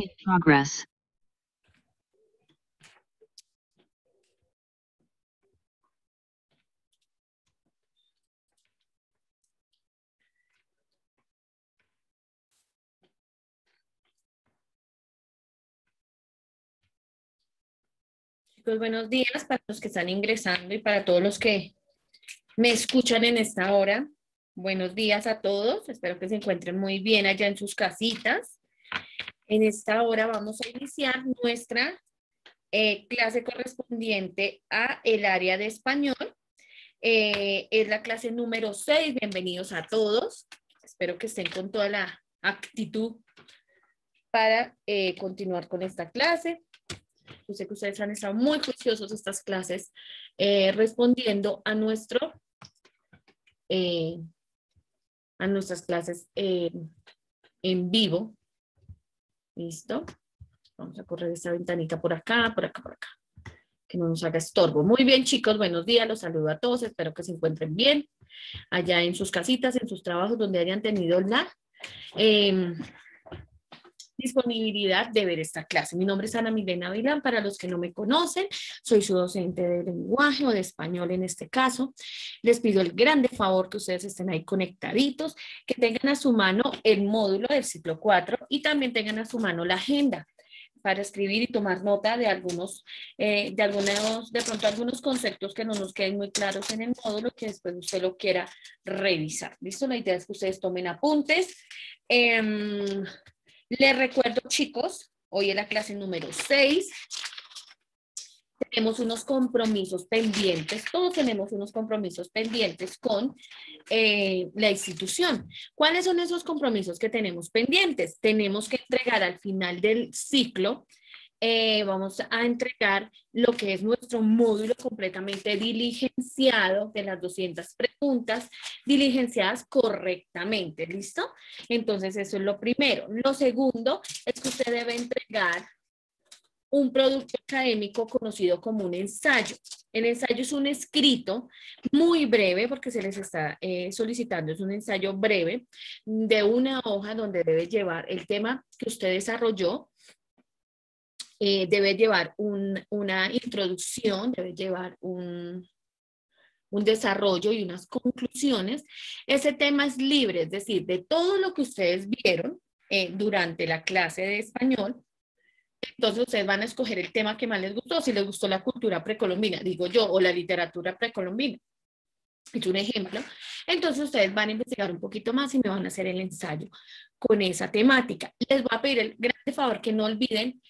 Recording in progress. Chicos, buenos días para los que están ingresando y para todos los que me escuchan en esta hora. Buenos días a todos. Espero que se encuentren muy bien allá en sus casitas. En esta hora vamos a iniciar nuestra clase correspondiente a el área de español. Es la clase número 6. Bienvenidos a todos. Espero que estén con toda la actitud para continuar con esta clase. Yo sé que ustedes han estado muy juiciosos estas clases respondiendo a nuestras clases en vivo. ¿Listo? Vamos a correr esta ventanita por acá, por acá, por acá. Que no nos haga estorbo. Muy bien, chicos, buenos días. Los saludo a todos. Espero que se encuentren bien allá en sus casitas, en sus trabajos, donde hayan tenido la disponibilidad de ver esta clase. Mi nombre es Ana Milena Vilán. Para los que no me conocen, soy su docente de lenguaje o de español en este caso. Les pido el grande favor que ustedes estén ahí conectaditos, que tengan a su mano el módulo del ciclo 4 y también tengan a su mano la agenda para escribir y tomar nota de de pronto algunos conceptos que no nos queden muy claros en el módulo, que después usted lo quiera revisar. ¿Listo? La idea es que ustedes tomen apuntes. Les recuerdo, chicos, hoy es la clase número 6. Tenemos unos compromisos pendientes, todos tenemos unos compromisos pendientes con la institución. ¿Cuáles son esos compromisos que tenemos pendientes? Tenemos que entregar al final del ciclo, vamos a entregar lo que es nuestro módulo completamente diligenciado de las 200 preguntas, diligenciadas correctamente, ¿listo? Entonces eso es lo primero. Lo segundo es que usted debe entregar un producto académico conocido como un ensayo. El ensayo es un escrito muy breve, porque se les está solicitando, es un ensayo breve de una hoja donde debe llevar el tema que usted desarrolló, debe llevar una introducción, debe llevar un desarrollo y unas conclusiones. Ese tema es libre, es decir, de todo lo que ustedes vieron durante la clase de español. Entonces ustedes van a escoger el tema que más les gustó, si les gustó la cultura precolombina, digo yo, o la literatura precolombina. Es un ejemplo. Entonces ustedes van a investigar un poquito más y me van a hacer el ensayo con esa temática. Les voy a pedir el grande favor que no olviden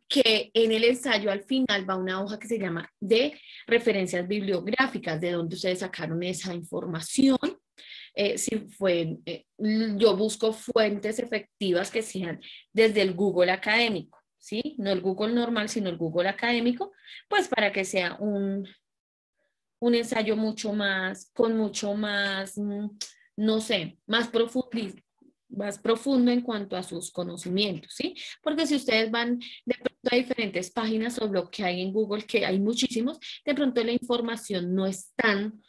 que en el ensayo al final va una hoja que se llama de referencias bibliográficas, de donde ustedes sacaron esa información. Yo busco fuentes efectivas que sean desde el Google académico, ¿sí? No el Google normal, sino el Google académico, pues para que sea un ensayo con mucho más, no sé, más profundo en cuanto a sus conocimientos, ¿sí? Porque si ustedes van de pronto a diferentes páginas o blog que hay en Google, que hay muchísimos, de pronto la información no es tan,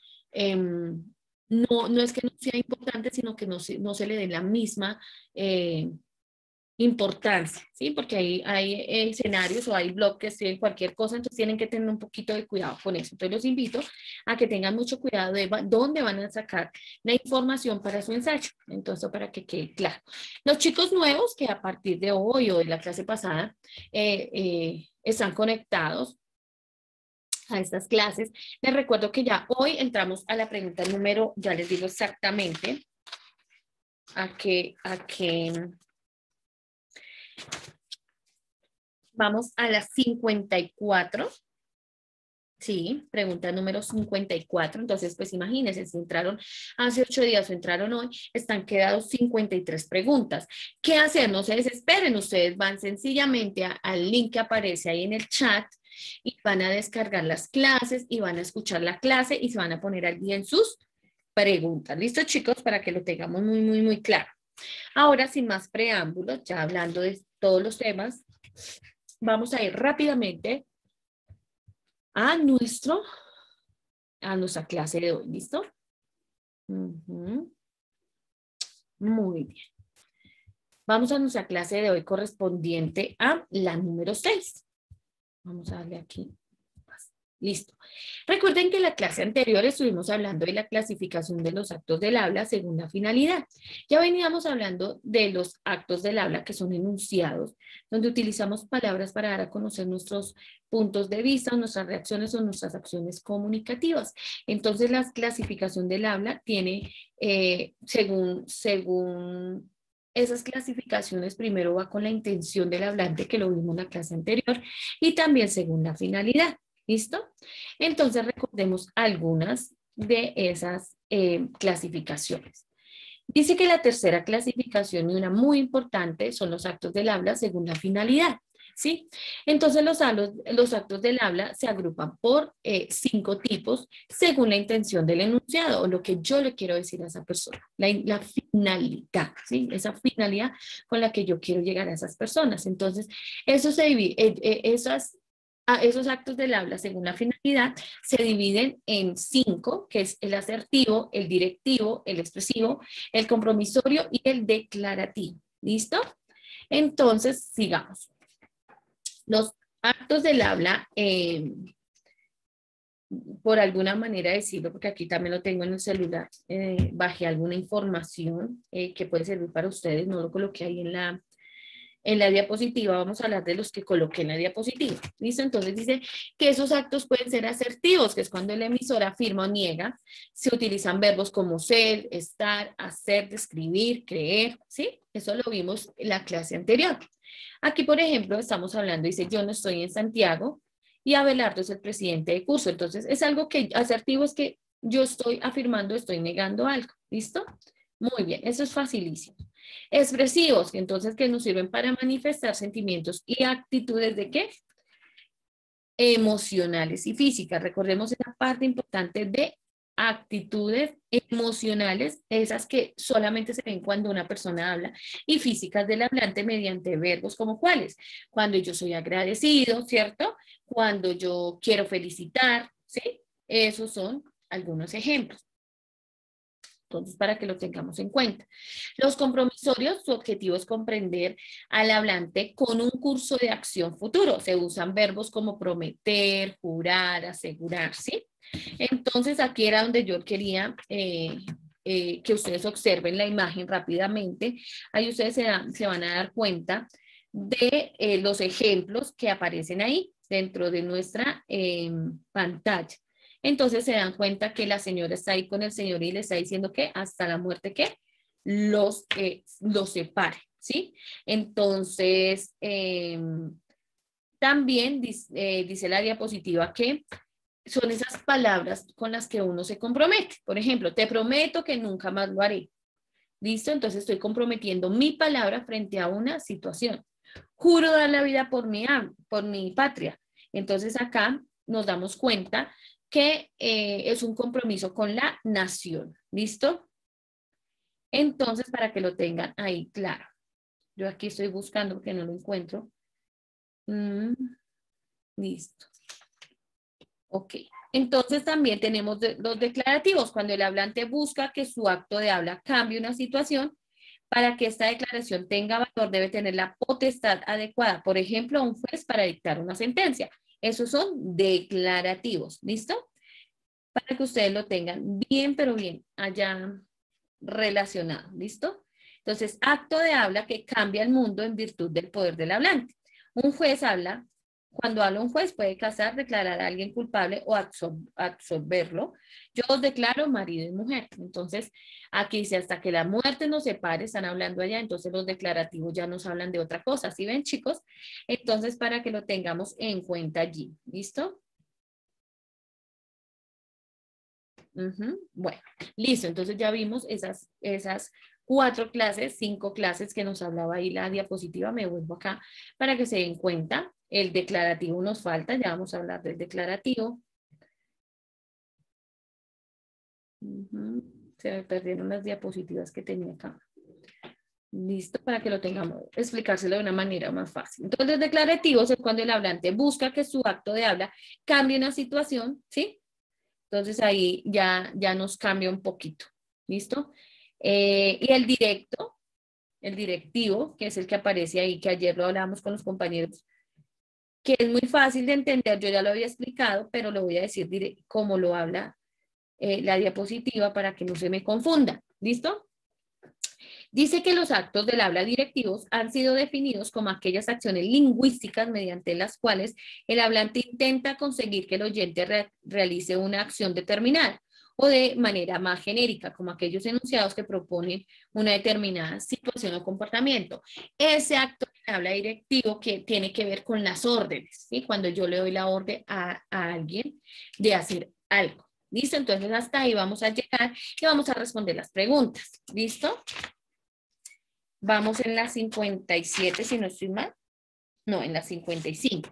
no es que no sea importante, sino que no se le dé la misma importancia, ¿sí? Porque hay escenarios o hay blogs que escriben cualquier cosa, entonces tienen que tener un poquito de cuidado con eso. Entonces los invito a que tengan mucho cuidado de dónde van a sacar la información para su ensayo. Entonces, para que quede claro. Los chicos nuevos que a partir de hoy o de la clase pasada están conectados a estas clases, les recuerdo que ya hoy entramos a la pregunta número, ya les digo exactamente a qué vamos a las 54. Sí, pregunta número 54. Entonces, pues imagínense, si entraron hace 8 días o entraron hoy, están quedados 53 preguntas. ¿Qué hacer? No se desesperen, ustedes van sencillamente al link que aparece ahí en el chat y van a descargar las clases y van a escuchar la clase y se van a poner al día en sus preguntas. ¿Listo, chicos? Para que lo tengamos muy, muy, muy claro. Ahora, sin más preámbulos, ya hablando de todos los temas, vamos a ir rápidamente a nuestra clase de hoy. ¿Listo? Muy bien. Vamos a nuestra clase de hoy correspondiente a la número 6. Vamos a darle aquí. Listo. Recuerden que en la clase anterior estuvimos hablando de la clasificación de los actos del habla según la finalidad. Ya veníamos hablando de los actos del habla que son enunciados, donde utilizamos palabras para dar a conocer nuestros puntos de vista, nuestras reacciones o nuestras acciones comunicativas. Entonces, la clasificación del habla tiene, según esas clasificaciones, primero va con la intención del hablante, que lo vimos en la clase anterior, y también según la finalidad. ¿Listo? Entonces recordemos algunas de esas clasificaciones. Dice que la tercera clasificación y una muy importante son los actos del habla según la finalidad. ¿Sí? Entonces los actos del habla se agrupan por 5 tipos según la intención del enunciado o lo que yo le quiero decir a esa persona, la finalidad, ¿sí? Esa finalidad con la que yo quiero llegar a esas personas. Entonces, eso se divide, esos actos del habla según la finalidad se dividen en 5, que es el asertivo, el directivo, el expresivo, el compromisorio y el declarativo. ¿Listo? Entonces, sigamos. Los actos del habla, por alguna manera decirlo, porque aquí también lo tengo en el celular, bajé alguna información que puede servir para ustedes, no lo coloqué ahí en la diapositiva. Vamos a hablar de los que coloqué en la diapositiva. ¿Listo? Entonces dice que esos actos pueden ser asertivos, que es cuando el emisor afirma o niega. Se utilizan verbos como ser, estar, hacer, describir, creer, ¿sí? Eso lo vimos en la clase anterior. Aquí, por ejemplo, estamos hablando, dice, yo no estoy en Santiago y Abelardo es el presidente de curso. Entonces, es algo que asertivo es que yo estoy afirmando, estoy negando algo. ¿Listo? Muy bien, eso es facilísimo. Expresivos, entonces que nos sirven para manifestar sentimientos y actitudes de ¿qué? Emocionales y físicas. Recordemos esa parte importante de actitudes emocionales, esas que solamente se ven cuando una persona habla, y físicas del hablante mediante verbos como cuáles. Cuando yo soy agradecido, ¿cierto? Cuando yo quiero felicitar, ¿sí? Esos son algunos ejemplos. Entonces, para que lo tengamos en cuenta. Los compromisorios, su objetivo es comprender al hablante con un curso de acción futuro. Se usan verbos como prometer, jurar, asegurar, ¿sí? Entonces, aquí era donde yo quería que ustedes observen la imagen rápidamente. Ahí ustedes se van a dar cuenta de los ejemplos que aparecen ahí dentro de nuestra pantalla. Entonces se dan cuenta que la señora está ahí con el señor y le está diciendo que hasta la muerte que los separe, ¿sí? Entonces, también dice la diapositiva que son esas palabras con las que uno se compromete. Por ejemplo, te prometo que nunca más lo haré. ¿Listo? Entonces estoy comprometiendo mi palabra frente a una situación. Juro dar la vida por mi patria. Entonces acá nos damos cuenta que es un compromiso con la nación. ¿Listo? Entonces, para que lo tengan ahí claro. Yo aquí estoy buscando porque no lo encuentro. Listo. Ok. Entonces también tenemos los declarativos. Cuando el hablante busca que su acto de habla cambie una situación, para que esta declaración tenga valor, debe tener la potestad adecuada. Por ejemplo, un juez para dictar una sentencia. Esos son declarativos. ¿Listo? Para que ustedes lo tengan bien, pero bien allá relacionado. ¿Listo? Entonces, acto de habla que cambia el mundo en virtud del poder del hablante. Un juez habla, cuando habla un juez puede casar, declarar a alguien culpable o absolverlo. Yo os declaro marido y mujer. Entonces, aquí dice hasta que la muerte nos separe, están hablando allá, entonces los declarativos ya nos hablan de otra cosa. ¿Sí ven, chicos? Entonces, para que lo tengamos en cuenta allí. ¿Listo? Bueno, listo. Entonces ya vimos esas 4 clases, 5 clases que nos hablaba ahí la diapositiva. Me vuelvo acá para que se den cuenta. El declarativo nos falta, ya vamos a hablar del declarativo. Se me perdieron las diapositivas que tenía acá. Listo, para que lo tengamos, explicárselo de una manera más fácil. Entonces, el declarativo es cuando el hablante busca que su acto de habla cambie una situación, ¿sí? Entonces ahí ya nos cambia un poquito. ¿Listo? Y el directo el directivo, que es el que aparece ahí, que ayer lo hablábamos con los compañeros, que es muy fácil de entender, yo ya lo había explicado, pero lo voy a decir como lo habla la diapositiva para que no se me confunda. ¿Listo? Dice que los actos del habla directivos han sido definidos como aquellas acciones lingüísticas mediante las cuales el hablante intenta conseguir que el oyente realice una acción determinada o de manera más genérica, como aquellos enunciados que proponen una determinada situación o comportamiento. Ese acto del habla directivo que tiene que ver con las órdenes, ¿sí? Cuando yo le doy la orden a alguien de hacer algo. ¿Listo? Entonces hasta ahí vamos a llegar y vamos a responder las preguntas. ¿Listo? Vamos en la 57, si no estoy mal. No, en la 55.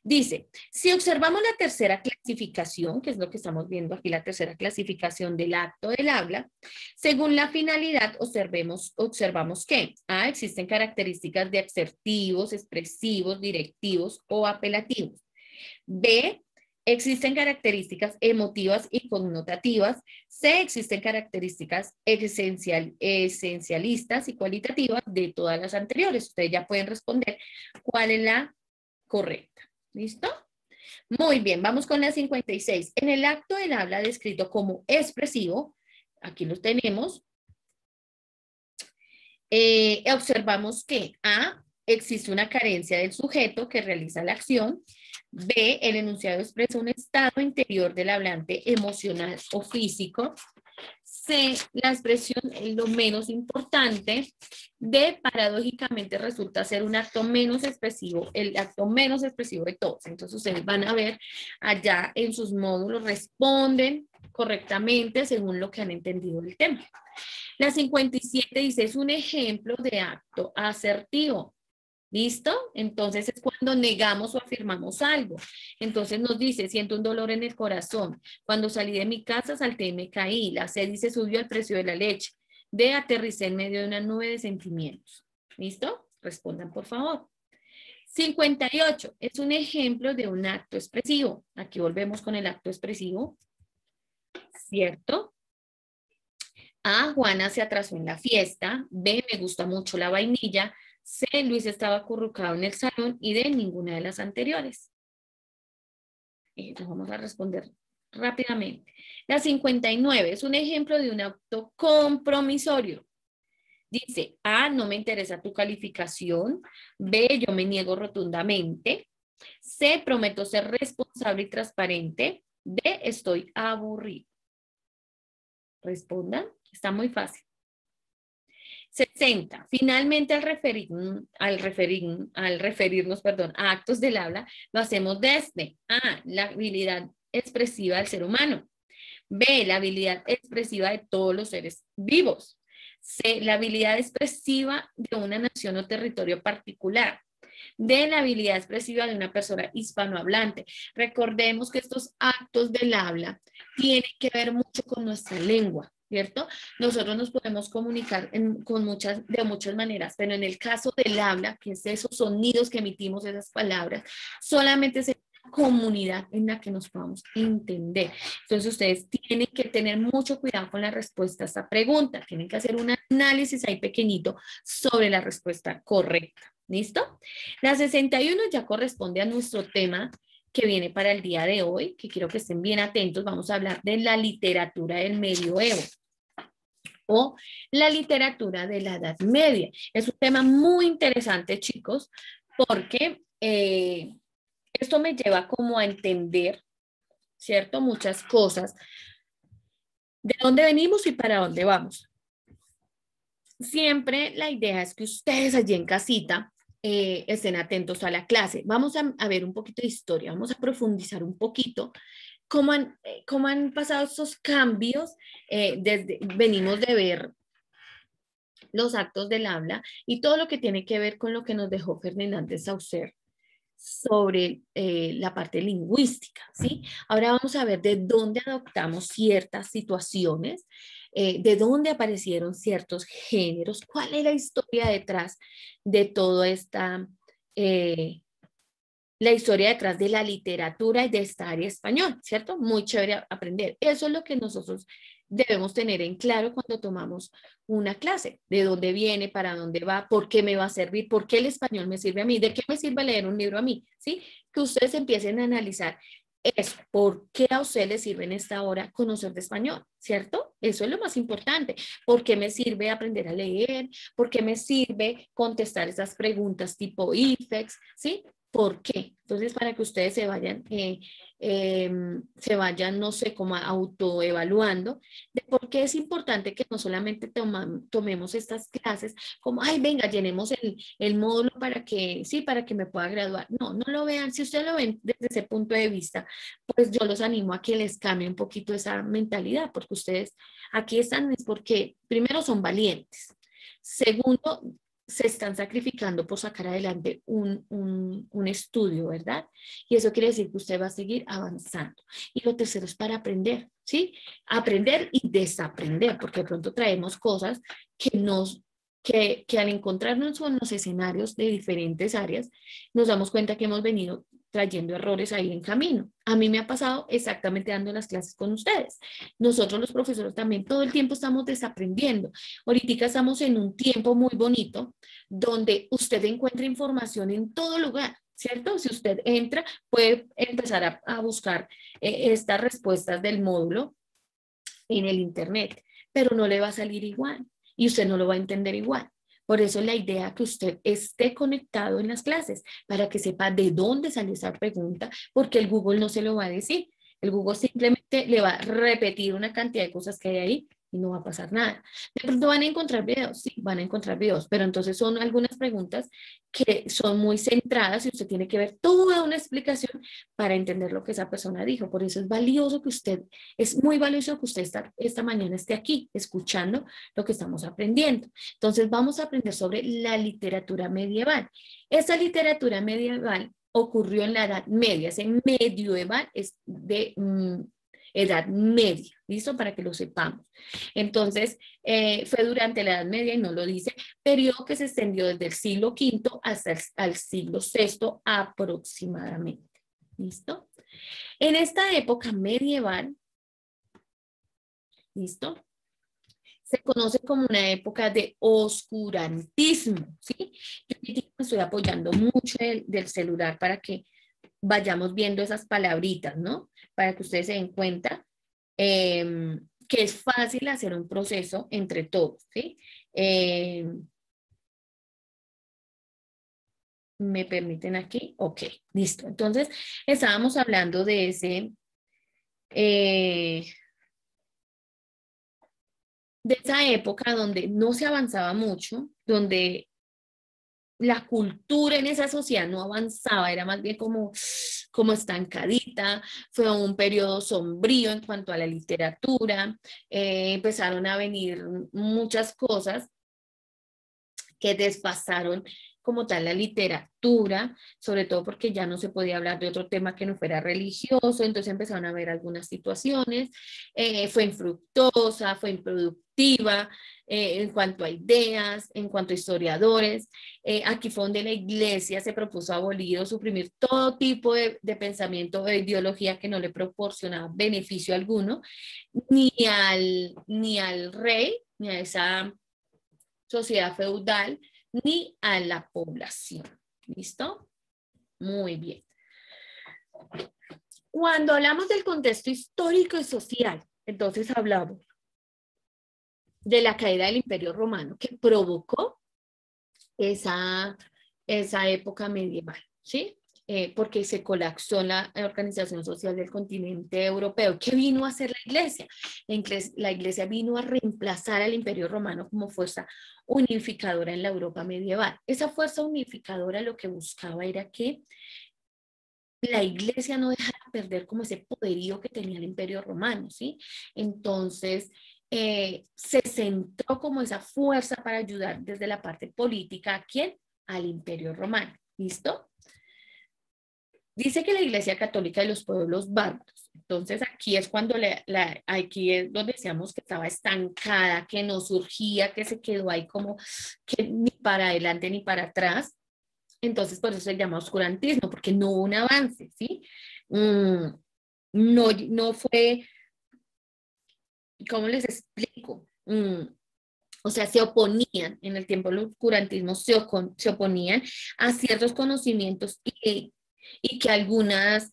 Dice, si observamos la tercera clasificación, que es lo que estamos viendo aquí, la tercera clasificación del acto del habla, según la finalidad, observamos que A, existen características de asertivos, expresivos, directivos o apelativos. B, existen características emotivas y connotativas. C, existen características esencialistas y cualitativas de todas las anteriores. Ustedes ya pueden responder cuál es la correcta. ¿Listo? Muy bien, vamos con la 56. En el acto del habla descrito como expresivo, aquí lo tenemos, observamos que A, existe una carencia del sujeto que realiza la acción. B, el enunciado expresa un estado interior del hablante emocional o físico. C, la expresión es lo menos importante. D, paradójicamente resulta ser un acto menos expresivo, el acto menos expresivo de todos. Entonces ustedes van a ver allá en sus módulos, responden correctamente según lo que han entendido del tema. La 57 dice, es un ejemplo de acto asertivo. ¿Listo? Entonces es cuando negamos o afirmamos algo. Entonces nos dice, siento un dolor en el corazón. Cuando salí de mi casa, salté y me caí. La C dice, subió el precio de la leche. D, aterricé en medio de una nube de sentimientos. ¿Listo? Respondan, por favor. 58. Es un ejemplo de un acto expresivo. Aquí volvemos con el acto expresivo. ¿Cierto? A, Juana se atrasó en la fiesta. B, me gusta mucho la vainilla. C, Luis estaba acurrucado en el salón y D, ninguna de las anteriores. Nos vamos a responder rápidamente. La 59 es un ejemplo de un acto compromisorio. Dice, A, no me interesa tu calificación. B, yo me niego rotundamente. C, prometo ser responsable y transparente. D, estoy aburrido. Respondan, está muy fácil. 60. Finalmente, al referirnos a actos del habla, lo hacemos desde A, la habilidad expresiva del ser humano. B, la habilidad expresiva de todos los seres vivos. C, la habilidad expresiva de una nación o territorio particular. D, la habilidad expresiva de una persona hispanohablante. Recordemos que estos actos del habla tienen que ver mucho con nuestra lengua, ¿cierto? Nosotros nos podemos comunicar de muchas maneras, pero en el caso del habla, que es esos sonidos que emitimos, esas palabras, solamente es una comunidad en la que nos podamos entender. Entonces ustedes tienen que tener mucho cuidado con la respuesta a esta pregunta, tienen que hacer un análisis ahí pequeñito sobre la respuesta correcta. ¿Listo? La 61 ya corresponde a nuestro tema que viene para el día de hoy, que quiero que estén bien atentos. Vamos a hablar de la literatura del medioevo o la literatura de la Edad Media. Es un tema muy interesante, chicos, porque esto me lleva como a entender, ¿cierto? Muchas cosas de dónde venimos y para dónde vamos. Siempre la idea es que ustedes allí en casita estén atentos a la clase. Vamos a ver un poquito de historia, vamos a profundizar un poquito cómo han pasado estos cambios. Venimos de ver los actos del habla y todo lo que tiene que ver con lo que nos dejó Ferdinand de Saussure sobre la parte lingüística, ¿sí? Ahora vamos a ver de dónde adoptamos ciertas situaciones, de dónde aparecieron ciertos géneros, cuál es la historia detrás de toda esta, la historia detrás de la literatura y de esta área español, ¿cierto? Muy chévere aprender. Eso es lo que nosotros debemos tener en claro cuando tomamos una clase, de dónde viene, para dónde va, por qué me va a servir, por qué el español me sirve a mí, de qué me sirve leer un libro a mí, ¿sí? Que ustedes empiecen a analizar eso, por qué a usted le sirve en esta hora conocer de español, ¿cierto? Eso es lo más importante. ¿Por qué me sirve aprender a leer? ¿Por qué me sirve contestar esas preguntas tipo IFEX? ¿Sí? ¿Por qué? Entonces, para que ustedes se vayan, no sé, como autoevaluando de por qué es importante que no solamente tomemos estas clases como, ay, venga, llenemos el módulo para que, sí, para que me pueda graduar. No, no lo vean. Si ustedes lo ven desde ese punto de vista, pues yo los animo a que les cambie un poquito esa mentalidad, porque ustedes aquí están es porque primero son valientes. Segundo, se están sacrificando por sacar adelante un estudio, ¿verdad? Y eso quiere decir que usted va a seguir avanzando. Y lo tercero es para aprender, ¿sí? Aprender y desaprender, porque de pronto traemos cosas que al encontrarnos en los escenarios de diferentes áreas, nos damos cuenta que hemos venido trayendo errores ahí en camino. A mí me ha pasado exactamente dando las clases con ustedes. Nosotros los profesores también todo el tiempo estamos desaprendiendo. Ahorita estamos en un tiempo muy bonito donde usted encuentra información en todo lugar, ¿cierto? Si usted entra, puede empezar a buscar estas respuestas del módulo en el internet, pero no le va a salir igual y usted no lo va a entender igual. Por eso la idea que usted esté conectado en las clases para que sepa de dónde salió esa pregunta, porque el Google no se lo va a decir. El Google simplemente le va a repetir una cantidad de cosas que hay ahí y no va a pasar nada. De pronto van a encontrar videos, sí, van a encontrar videos, pero entonces son algunas preguntas que son muy centradas y usted tiene que ver toda una explicación para entender lo que esa persona dijo. Por eso es valioso que usted, es muy valioso que usted esta mañana esté aquí escuchando lo que estamos aprendiendo. Entonces vamos a aprender sobre la literatura medieval. Esa literatura medieval ocurrió en la Edad Media, ese medieval es de Edad Media, ¿listo? Para que lo sepamos. Entonces, fue durante la Edad Media, y no lo dice, periodo que se extendió desde el siglo V hasta el siglo VI aproximadamente, ¿listo? En esta época medieval, ¿listo? Se conoce como una época de oscurantismo, ¿sí? Yo me estoy apoyando mucho del celular para que vayamos viendo esas palabritas, ¿no? Para que ustedes se den cuenta que es fácil hacer un proceso entre todos, ¿sí? ¿Me permiten aquí? Ok, listo. Entonces, estábamos hablando de eh, de esa época donde no se avanzaba mucho, donde la cultura en esa sociedad no avanzaba, era más bien como estancadita, fue un periodo sombrío en cuanto a la literatura, empezaron a venir muchas cosas que desfasaron como tal la literatura, sobre todo porque ya no se podía hablar de otro tema que no fuera religioso, entonces empezaron a haber algunas situaciones, fue infructuosa, fue improductiva, en cuanto a ideas, en cuanto a historiadores. Aquí fue donde la iglesia se propuso abolir o suprimir todo tipo de pensamiento o de ideología que no le proporcionaba beneficio alguno, ni al rey, ni a esa sociedad feudal, ni a la población. ¿Listo? Muy bien. Cuando hablamos del contexto histórico y social, entonces hablamos de la caída del Imperio Romano que provocó esa, esa época medieval, ¿sí? Porque se colapsó la organización social del continente europeo. ¿Qué vino a hacer la iglesia? La iglesia vino a reemplazar al Imperio Romano como fuerza unificadora en la Europa medieval. Esa fuerza unificadora lo que buscaba era que la iglesia no dejara perder como ese poderío que tenía el Imperio Romano, ¿sí? Entonces, se centró como esa fuerza para ayudar desde la parte política ¿a quién? Al Imperio Romano. ¿Listo? Dice que la Iglesia Católica de los pueblos bárbaros. Entonces aquí es cuando aquí es donde decíamos que estaba estancada, que no surgía, que se quedó ahí como que ni para adelante ni para atrás. Entonces por eso se llama oscurantismo, porque no hubo un avance, ¿sí? No fue ¿cómo les explico? O sea, se oponían, en el tiempo del oscurantismo se oponían a ciertos conocimientos y que algunos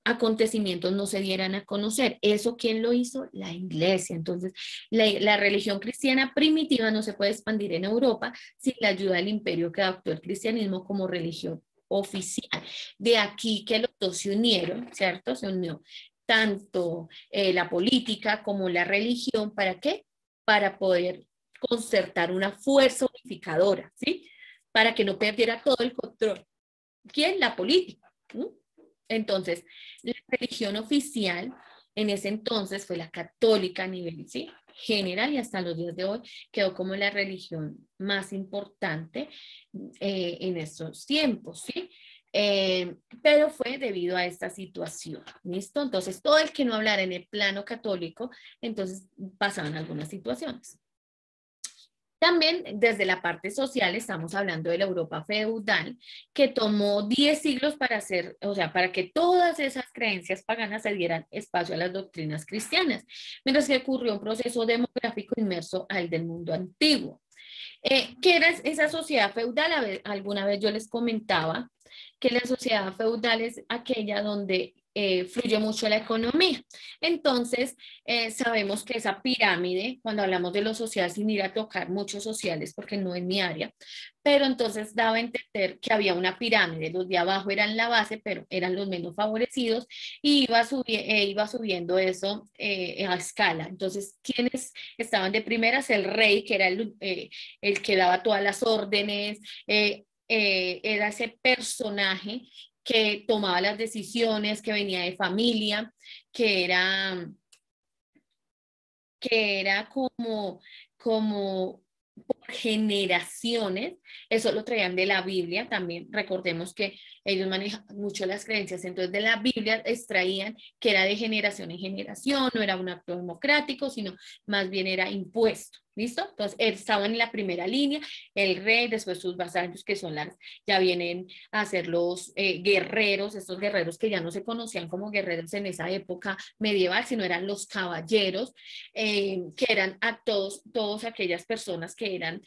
acontecimientos no se dieran a conocer. ¿Eso quién lo hizo? La iglesia. Entonces, la religión cristiana primitiva no se puede expandir en Europa sin la ayuda del imperio que adoptó el cristianismo como religión oficial. De aquí que los dos se unieron, ¿cierto? Se unió tanto la política como la religión. ¿Para qué? Para poder concertar una fuerza unificadora, ¿sí? Para que no perdiera todo el control. ¿Quién? La política. ¿No? Entonces, la religión oficial en ese entonces fue la católica a nivel, ¿sí?, general, y hasta los días de hoy quedó como la religión más importante en estos tiempos, ¿sí? Pero fue debido a esta situación, ¿listo? Entonces, todo el que no hablara en el plano católico, entonces pasaban algunas situaciones. También desde la parte social estamos hablando de la Europa feudal, que tomó 10 siglos para hacer, o sea, para que todas esas creencias paganas se dieran espacio a las doctrinas cristianas, mientras que ocurrió un proceso demográfico inmerso al del mundo antiguo. ¿Qué era esa sociedad feudal? Alguna vez yo les comentaba que la sociedad feudal es aquella donde fluye mucho la economía. Entonces, sabemos que esa pirámide, cuando hablamos de lo social, sin ir a tocar muchos sociales, porque no es mi área, pero entonces daba a entender que había una pirámide, los de abajo eran la base, pero eran los menos favorecidos, y iba subiendo eso a escala. Entonces, ¿quiénes estaban de primeras? El rey, que era el que daba todas las órdenes, era ese personaje que tomaba las decisiones, que venía de familia, que era como por generaciones. Eso lo traían de la Biblia también. Recordemos que ellos manejan mucho las creencias, entonces de la Biblia extraían que era de generación en generación, no era un acto democrático, sino más bien era impuesto. ¿Listo? Entonces estaban en la primera línea, el rey, después sus vasallos, que son ya vienen a ser los guerreros, estos guerreros que ya no se conocían como guerreros en esa época medieval, sino eran los caballeros, que eran a todas aquellas personas que eran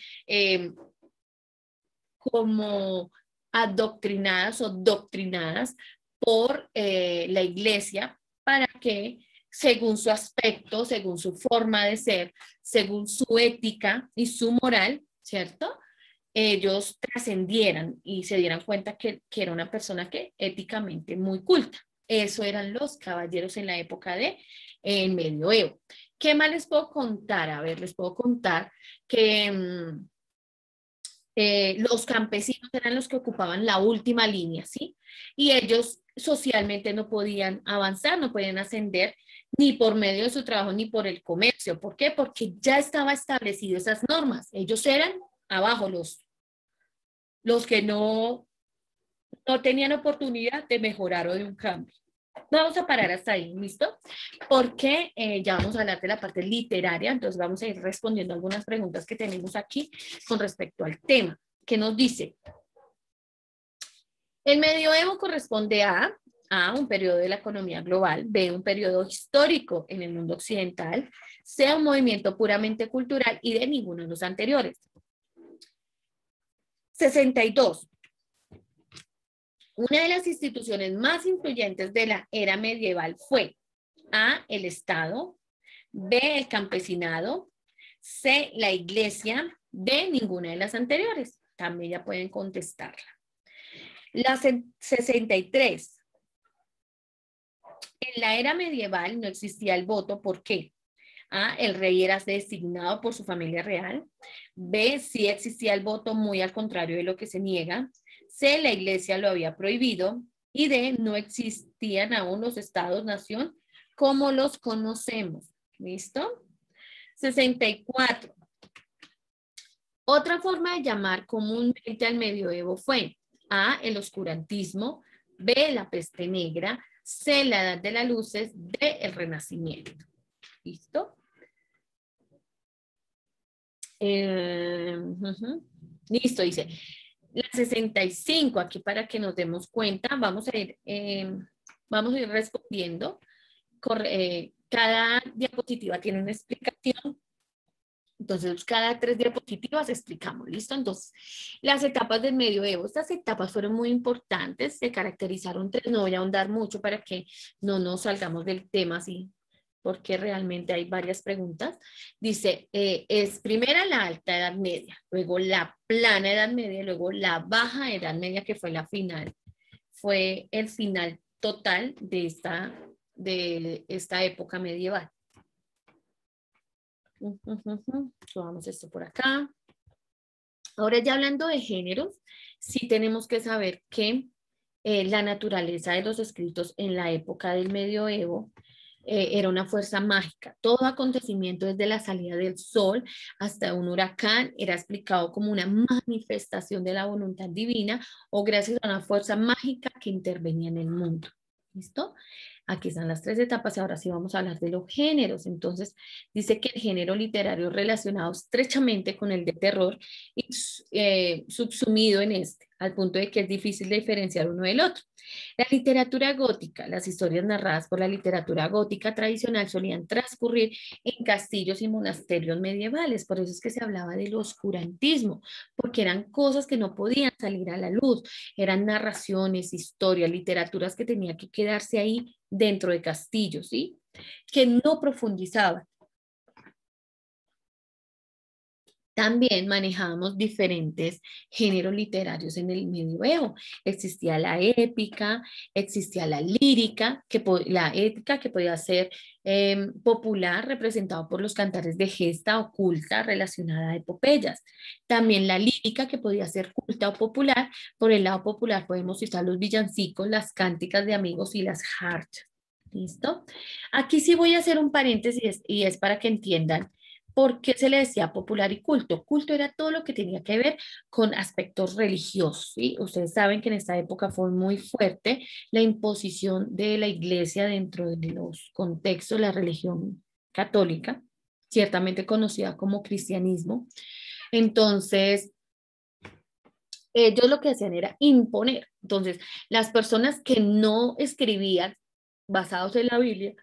como adoctrinadas o doctrinadas por la iglesia para que, según su aspecto, según su forma de ser, según su ética y su moral, ¿cierto?, ellos trascendieran y se dieran cuenta que era una persona que éticamente muy culta. Eso eran los caballeros en la época de el medioevo. ¿Qué más les puedo contar? A ver, les puedo contar que los campesinos eran los que ocupaban la última línea, ¿sí? Y ellos socialmente no podían avanzar, no podían ascender ni por medio de su trabajo ni por el comercio. ¿Por qué? Porque ya estaba establecido esas normas. Ellos eran abajo los que no tenían oportunidad de mejorar o de un cambio. Vamos a parar hasta ahí, ¿listo? Porque ya vamos a hablar de la parte literaria, entonces vamos a ir respondiendo algunas preguntas que tenemos aquí con respecto al tema. ¿Qué nos dice? El medioevo corresponde a un periodo de la economía global, B, un periodo histórico en el mundo occidental, C, un movimiento puramente cultural y de ninguno de los anteriores. 62. Una de las instituciones más influyentes de la era medieval fue A, el Estado, B, el campesinado, C, la iglesia, D, ninguna de las anteriores. También ya pueden contestarla. La 63. En la era medieval no existía el voto. ¿Por qué? A, el rey era designado por su familia real. B, sí existía el voto, muy al contrario de lo que se niega. C, la iglesia lo había prohibido. Y D, no existían aún los estados-nación como los conocemos. ¿Listo? 64. Otra forma de llamar comúnmente al medioevo fue A, el oscurantismo, B, la peste negra, C, la edad de las luces, D, el renacimiento. ¿Listo? Listo, dice. La 65, aquí para que nos demos cuenta, vamos a ir respondiendo cada diapositiva tiene una explicación. Entonces, cada 3 diapositivas explicamos, ¿listo? Entonces, las etapas del medioevo, estas etapas fueron muy importantes, se caracterizaron 3, no voy a ahondar mucho para que no nos salgamos del tema así, porque realmente hay varias preguntas. Dice, es primera la alta edad media, luego la plana edad media, luego la baja edad media, que fue la final, fue el final total de esta época medieval. Tomamos esto por acá. Ahora ya hablando de géneros, sí tenemos que saber que la naturaleza de los escritos en la época del medioevo era una fuerza mágica. Todo acontecimiento desde la salida del sol hasta un huracán era explicado como una manifestación de la voluntad divina o gracias a una fuerza mágica que intervenía en el mundo. ¿Listo? Aquí están las 3 etapas y ahora sí vamos a hablar de los géneros. Entonces, dice que el género literario relacionado estrechamente con el de terror y subsumido en este, al punto de que es difícil de diferenciar uno del otro. La literatura gótica, las historias narradas por la literatura gótica tradicional solían transcurrir en castillos y monasterios medievales, por eso es que se hablaba del oscurantismo, porque eran cosas que no podían salir a la luz, eran narraciones, historias, literaturas que tenían que quedarse ahí dentro de castillos, ¿sí? Que no profundizaban. También manejábamos diferentes géneros literarios en el medioevo. Existía la épica, existía la lírica, la épica que podía ser popular, representado por los cantares de gesta o culta relacionada a epopeyas. También la lírica que podía ser culta o popular. Por el lado popular podemos citar los villancicos, las cánticas de amigos y las jarchas. ¿Listo? Aquí sí voy a hacer un paréntesis y es para que entiendan. ¿Por qué se le decía popular y culto? Culto era todo lo que tenía que ver con aspectos religiosos, ¿sí? Ustedes saben que en esta época fue muy fuerte la imposición de la iglesia dentro de los contextos de la religión católica, ciertamente conocida como cristianismo. Entonces, ellos lo que hacían era imponer. Entonces, las personas que no escribían basados en la Biblia,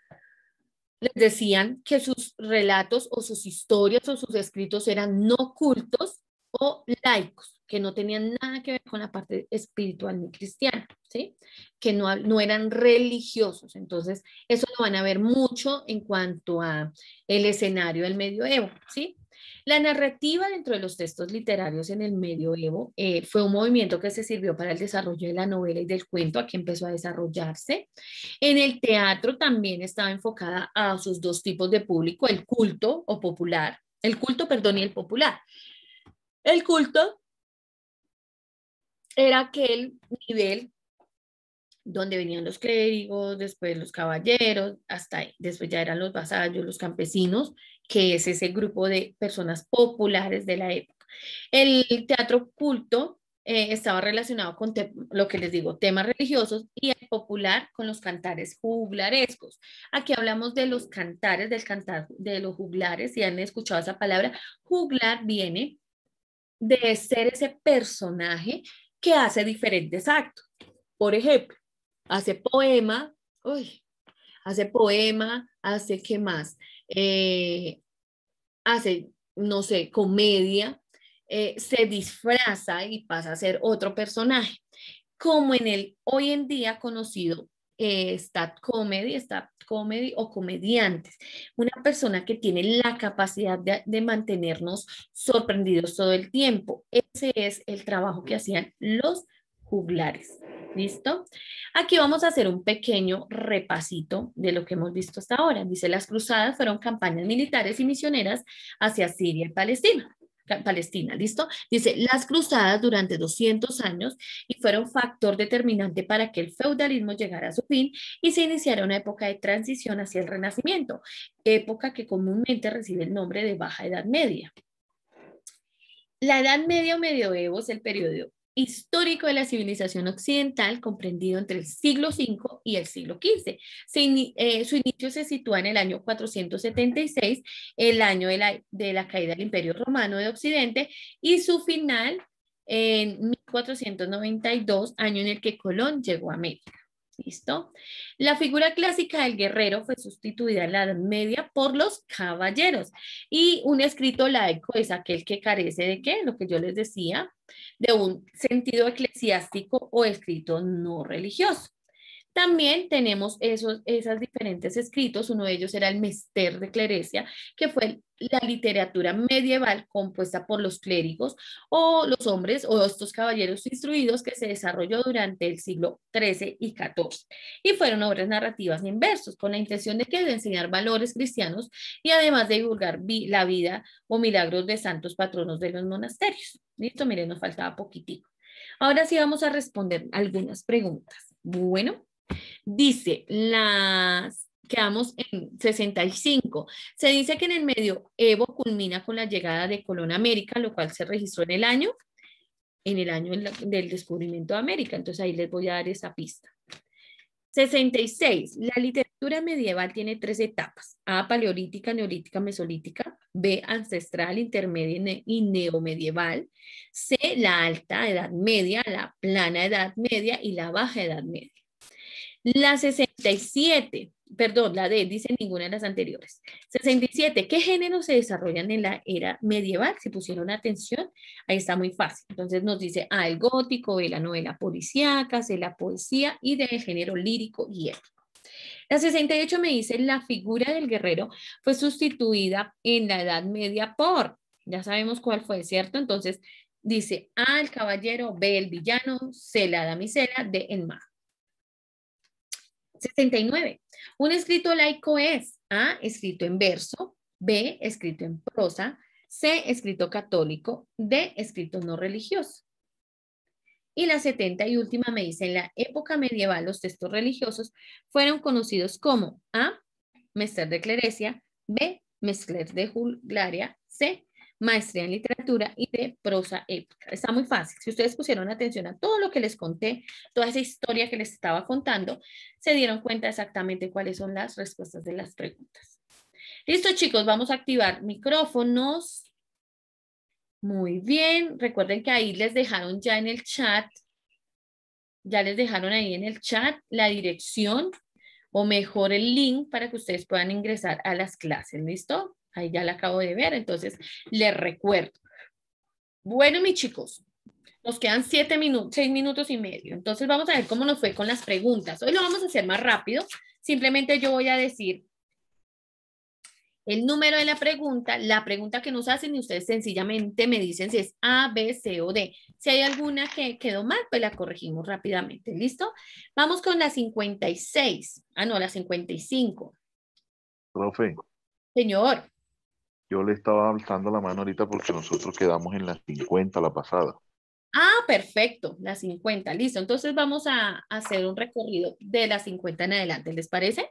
les decían que sus relatos o sus historias o sus escritos eran no cultos o laicos, que no tenían nada que ver con la parte espiritual ni cristiana, ¿sí? Que no eran religiosos. Entonces, eso lo van a ver mucho en cuanto a el escenario del medioevo, ¿sí? La narrativa dentro de los textos literarios en el medioevo fue un movimiento que se sirvió para el desarrollo de la novela y del cuento, aquí empezó a desarrollarse. En el teatro también estaba enfocada a sus 2 tipos de público, el culto o popular, el culto, perdón, y el popular. El culto era aquel nivel donde venían los clérigos, después los caballeros, hasta ahí. Después ya eran los vasallos, los campesinos, que es ese grupo de personas populares de la época. El teatro culto estaba relacionado con lo que les digo, temas religiosos, y el popular con los cantares juglarescos. Aquí hablamos de los cantares, del cantar de los juglares. Si han escuchado esa palabra, juglar viene de ser ese personaje que hace diferentes actos. Por ejemplo, hace poema, hace poema, hace qué más, hace, no sé, comedia, se disfraza y pasa a ser otro personaje, como en el hoy en día conocido stand comedy o comediantes, una persona que tiene la capacidad de mantenernos sorprendidos todo el tiempo. Ese es el trabajo que hacían los juglares. ¿Listo? Aquí vamos a hacer un pequeño repasito de lo que hemos visto hasta ahora. Dice, las cruzadas fueron campañas militares y misioneras hacia Siria y Palestina, ¿listo? Dice, las cruzadas durante 200 años y fueron factor determinante para que el feudalismo llegara a su fin y se iniciara una época de transición hacia el Renacimiento, época que comúnmente recibe el nombre de Baja Edad Media. La Edad Media o Medioevo es el periodo histórico de la civilización occidental comprendido entre el siglo V y el siglo XV. Su inicio se sitúa en el año 476, el año de la caída del Imperio Romano de Occidente, y su final en 1492, año en el que Colón llegó a América. ¿Listo? La figura clásica del guerrero fue sustituida en la Edad Media por los caballeros. Y un escrito laico es aquel que carece de ¿qué? Lo que yo les decía, de un sentido eclesiástico o escrito no religioso. También tenemos esos diferentes escritos. Uno de ellos era el Mester de Clerecia, que fue la literatura medieval compuesta por los clérigos o los hombres o estos caballeros instruidos que se desarrolló durante el siglo XIII y XIV. Y fueron obras narrativas en versos con la intención de enseñar valores cristianos y además de divulgar la vida o milagros de santos patronos de los monasterios. Listo, miren, nos faltaba poquitico. Ahora sí vamos a responder algunas preguntas. Bueno. Dice, quedamos en 65. Se dice que en el medioevo culmina con la llegada de Colón a América, lo cual se registró en el año del descubrimiento de América. Entonces ahí les voy a dar esa pista. 66. La literatura medieval tiene 3 etapas. A, paleolítica, neolítica, mesolítica. B, ancestral, intermedia y neomedieval. C, la alta edad media, la plana edad media y la baja edad media. La 67, perdón, la D, dice ninguna de las anteriores. 67, ¿qué géneros se desarrollan en la era medieval? Si pusieron atención, ahí está muy fácil. Entonces nos dice A, el gótico, B, la novela policíaca, C, la poesía y D, el género lírico y épico. La 68 me dice la figura del guerrero fue sustituida en la Edad Media por, ya sabemos cuál fue, ¿cierto? Entonces dice A, el caballero, B, el villano, C, la damisela, D, el mago. 69. Un escrito laico es A, escrito en verso, B, escrito en prosa, C, escrito católico, D, escrito no religioso. Y la 70 y última me dice, en la época medieval los textos religiosos fueron conocidos como A, Mester de Clerecia, B, Mester de Juglaria, C, maestría en literatura y de prosa épica. Está muy fácil. Si ustedes pusieron atención a todo lo que les conté, toda esa historia que les estaba contando, se dieron cuenta exactamente cuáles son las respuestas de las preguntas. Listo, chicos, vamos a activar micrófonos. Muy bien. Recuerden que ahí les dejaron ya en el chat, ya les dejaron ahí en el chat la dirección o mejor el link para que ustedes puedan ingresar a las clases. ¿Listo? Ahí ya la acabo de ver, entonces les recuerdo. Bueno, mis chicos, nos quedan 6 minutos y medio. Entonces vamos a ver cómo nos fue con las preguntas. Hoy lo vamos a hacer más rápido. Simplemente yo voy a decir el número de la pregunta que nos hacen y ustedes sencillamente me dicen si es A, B, C o D. Si hay alguna que quedó mal, pues la corregimos rápidamente. ¿Listo? Vamos con la 56. Ah, no, la 55. Profe, Señor. yo le estaba alzando la mano ahorita porque nosotros quedamos en las 50 la pasada. Ah, perfecto, la 50, listo. Entonces vamos a hacer un recorrido de la 50 en adelante, ¿les parece?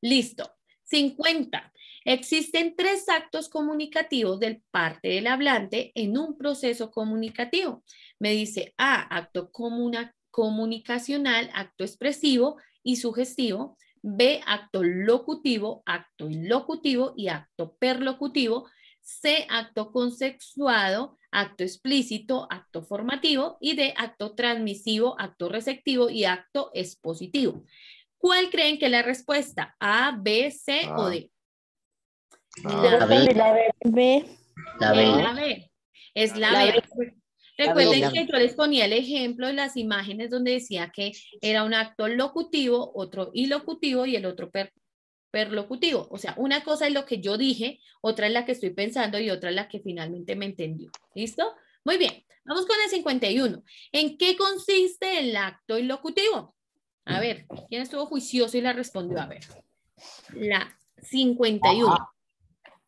Listo. 50. Existen 3 actos comunicativos del parte del hablante en un proceso comunicativo. Me dice A, acto comunicacional, acto expresivo y sugestivo. B, acto locutivo, acto ilocutivo y acto perlocutivo. C, acto consensuado, acto explícito, acto formativo. Y D, acto transmisivo, acto receptivo y acto expositivo. ¿Cuál creen que es la respuesta? ¿A, B, C o D? La B. B. La B. La B. Es la B. Recuerden que yo les ponía el ejemplo de las imágenes donde decía que era un acto locutivo, otro ilocutivo y el otro perlocutivo. O sea, una cosa es lo que yo dije, otra es la que estoy pensando y otra es la que finalmente me entendió. ¿Listo? Muy bien. Vamos con el 51. ¿En qué consiste el acto ilocutivo? A ver, ¿quién estuvo juicioso y la respondió? A ver. La 51.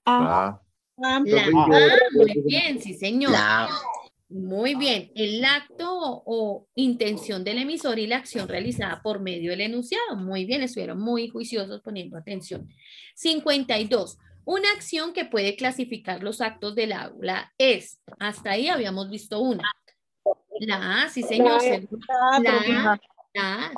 Ah, La muy bien, sí, señor. Muy bien. El acto o intención del emisor y la acción realizada por medio del enunciado. Muy bien, estuvieron muy juiciosos poniendo atención. 52. Una acción que puede clasificar los actos del aula es, hasta ahí habíamos visto una. La A, sí señor,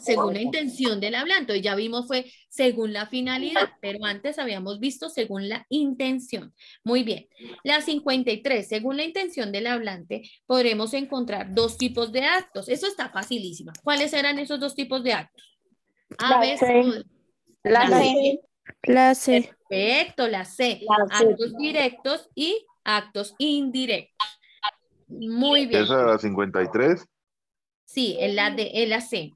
según la intención del hablante. Ya vimos fue según la finalidad, pero antes habíamos visto según la intención. Muy bien. La 53, según la intención del hablante, podremos encontrar 2 tipos de actos. Eso está facilísimo. ¿Cuáles eran esos 2 tipos de actos? A, B, C o D. La La C. La C. Perfecto, la C. La C. Actos directos y actos indirectos. Muy bien. Esa era la 53. Sí, en la D, en la C.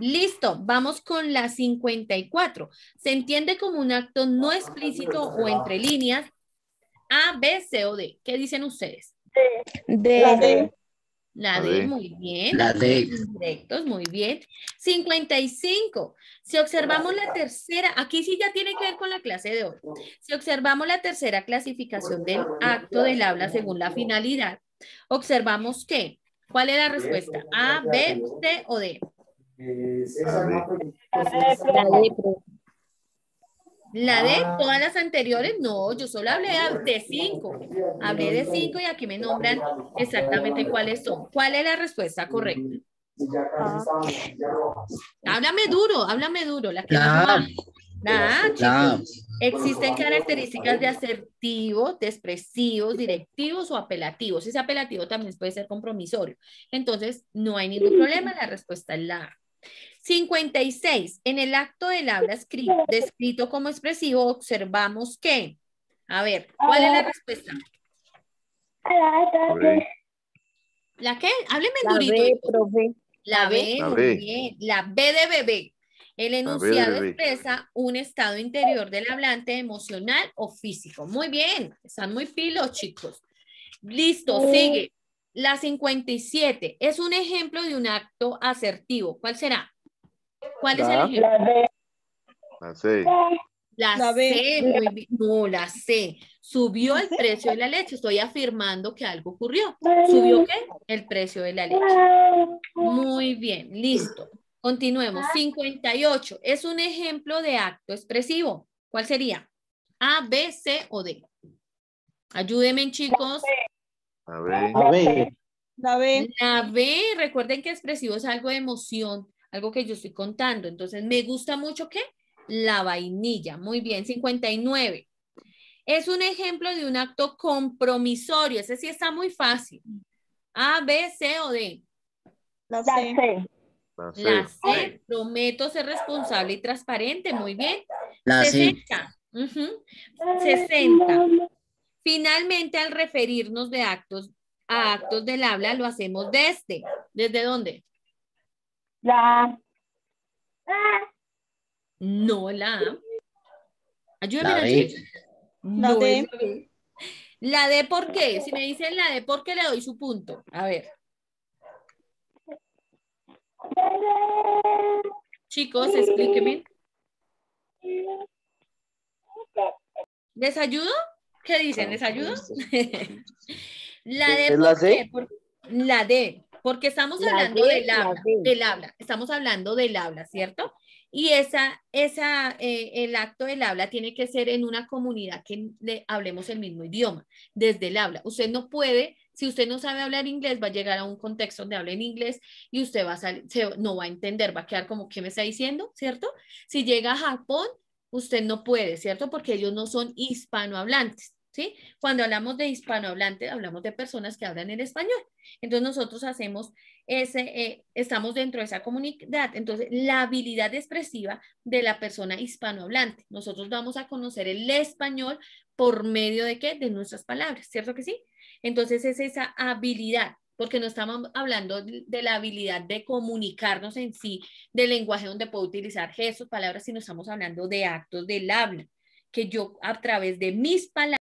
Listo, vamos con la 54. Se entiende como un acto no explícito o entre líneas A, B, C o D. ¿Qué dicen ustedes? D. La D. La La D, D. muy bien. La Actos D. indirectos, muy bien. 55. Si observamos la tercera, aquí sí ya tiene que ver con la clase de hoy. Si observamos la tercera clasificación del acto del habla según la finalidad, observamos que, ¿cuál es la respuesta? A, B, C o D. La D, profe. La de todas las anteriores, no, yo solo hablé de 5. Hablé de 5 y aquí me nombran exactamente cuáles son. ¿Cuál es la respuesta correcta? Háblame duro, la que no La A. sabe. La A, La A. chicos. Existen características de asertivos, de expresivos, directivos o apelativos. Ese apelativo también puede ser compromisorio. Entonces, no hay ningún problema, la respuesta es la A. 56. En el acto del habla descrito como expresivo, observamos que, a ver, ¿cuál es la respuesta? ¿La qué? Hábleme La durito. B, Hijo. profe. La B, La muy B. bien. La B de bebé. El B de enunciado bebé. expresa un estado interior del hablante emocional o físico. Muy bien. Están muy pilos, chicos. Listo, sigue. La 57. Es un ejemplo de un acto asertivo. ¿Cuál será? ¿Cuál es el La A. ejemplo? La C. La C, muy bien. No, la C. Subió el precio de la leche. Estoy afirmando que algo ocurrió. ¿Subió qué? El precio de la leche. Muy bien, listo. Continuemos. 58. Es un ejemplo de acto expresivo. ¿Cuál sería? A, B, C o D. Ayúdenme, chicos. La B. La B. La B, recuerden que expresivo es algo de emoción, algo que yo estoy contando. Entonces, me gusta mucho ¿qué? La vainilla. Muy bien, 59. Es un ejemplo de un acto compromisorio. Ese sí está muy fácil. A, B, C o D. La C. La C. La C, prometo ser responsable y transparente. Muy bien. La C. 60. 60. Finalmente, al referirnos a actos del habla, lo hacemos desde. ¿Desde dónde? No, la A. Ayúdame, La Nachi. B. No es la B. La D, ¿por qué? Si me dicen la D, ¿por qué le doy su punto? A ver. Chicos, explíquenme. ¿Les ayudo? ¿Qué dicen? ¿Les ayudo? La D, ¿Es la ¿por qué? C? La D, porque estamos La hablando D, del habla, la D. del habla. Estamos hablando del habla, ¿cierto? Y el acto del habla tiene que ser en una comunidad que hablemos el mismo idioma, desde el habla. Usted no puede, si usted no sabe hablar inglés, va a llegar a un contexto donde hable en inglés y usted va a salir, no va a entender, va a quedar como, ¿qué me está diciendo? ¿Cierto? Si llega a Japón, usted no puede, ¿cierto? Porque ellos no son hispanohablantes, ¿sí? Cuando hablamos de hispanohablantes, hablamos de personas que hablan el español. Entonces nosotros hacemos estamos dentro de esa comunidad. Entonces, la habilidad expresiva de la persona hispanohablante. Nosotros vamos a conocer el español por medio de ¿qué? De nuestras palabras, ¿cierto que sí? Entonces, es esa habilidad, porque no estamos hablando de la habilidad de comunicarnos en sí, del lenguaje donde puedo utilizar gestos, palabras, sino estamos hablando de actos del habla, que yo a través de mis palabras